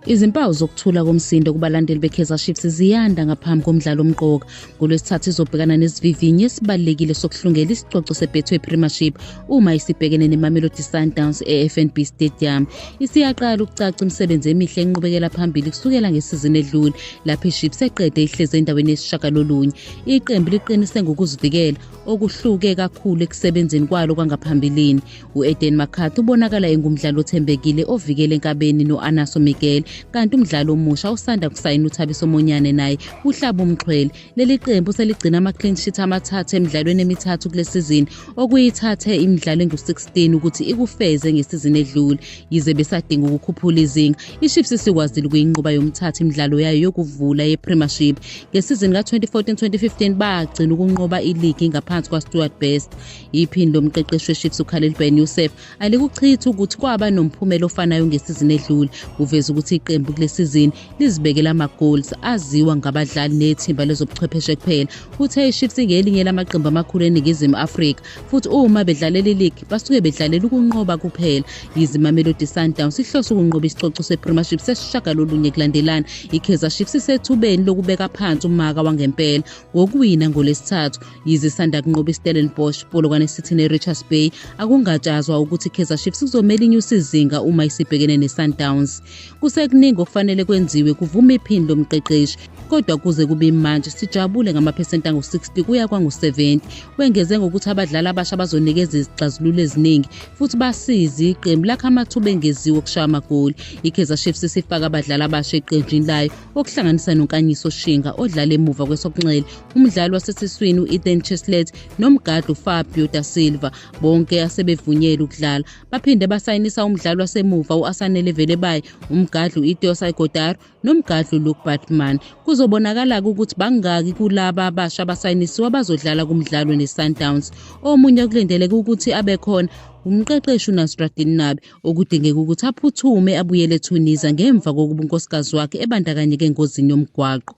Izimpawu zokuthula komsindo kubalandeli beKaizer Chiefs ziyanda ngaphambi komdlalo omqoka. ngoLwesithathu izobhekana nesivivinyo esibalulekile sokuhlungela isicoco seBetway Premiership uma isibhekene neMamelodi Sundowns eFNB Stadium. Isiyaqala ukucaca imisebenzi emihle enqubekela phambili kusukela ngesizini edlule lapho iChiefs eqede ihleze endaweni yesishagalolunye. Iqembu liqinise ngokuzivikela okuhluke kakhulu ekusebenzeni kwalo kwangaphambilini. uEden McCarthy ubonakala engumdlali othembekile ovikele enkabeni noAnaso Miguel, kanti umdlalo omusha usanda kusayina uThabiso Monyane naye uhlaba umxhwele. Leli qembu seligcina ama-clean sheet amathathu emidlalweni emithathu kule sizini, okuyithathe imidlalo engu-16 ukuthi ikufeze ngesizini edlule. Yize besadinga ukukhuphula izinga, iChiefs sikwazile ukuyinqoba yomthathu imidlalo yayo yokuvula yePremiership. Ngesizini ka-2014-2015 bagcina ukunqoba iligi ngaphansi kwaStuart Best. Iphini lomqeqeshi weChiefs uKhalil Ben Yusuf alikuchitha ukuthi kwaba nomphumela ofanayo ngesizini edlule. Uveza ukuthi iqembu kulesizini lizibekela ama-goals aziwa ngabadlali nethimba lezobuchwepheshe kuphela. Uthe iChiefs ingelinye lamaqembu amakhulu eNingizimu Afrika futhi uma bedlalela iligi basuke bedlalela ukunqoba kuphela. Yize iMamelodi Sundowns ihlose ukunqoba isicoco sePremiership sesishagalolunye kulandelana, iKaizer Chiefs isethubeni lokubeka phansi umaka wangempela ngokuwina ngoLwesithathu. Yize isanda kunqoba iStellenbosch, Polokwane City neRichards Bay, akungatshazwa ukuthi iKaizer Chiefs kuzomela inyusa izinga uma isibhekene neSundowns. Kusekuningi okufanele kwenziwe kuvuma iphini lomqeqeshi, kodwa kuze kube manje sijabule ngamaphesenti angu-60 kuya kwangu-70. Wengeze ngokuthi abadlali abasha bazonikeza izixazululo eziningi futhi basize iqembu lakhe amathuba engeziwe okushaya amagoli. iKaizer Chiefs sifaka abadlali abasha eqenjini layo okuhlanganisa noNkanyiso Shinga odlala emuva kwesokunxele, umdlali wasesiswini uEthan Cheslet nomgadi uFabio da Silva, bonke asebevunyelwe ukudlala. Baphinde basayinisa umdlali wasemuva uAsanele Velebayi, umgadi uIteosai Godaro nomgadi uLuke Batman. Kuzobonakala ukuthi bangaki kulaba abasha abasayinisiwe abazodlala kumdlalo neSundowns. Omunye kulindeleke ukuthi abe khona umqeqeshi uNasruddin Nabi, okudingeka ukuthi aphuthume abuyele eTunisia ngemva kokuba unkosikazi wakhe ebandakanyeke engozini yomgwaqo.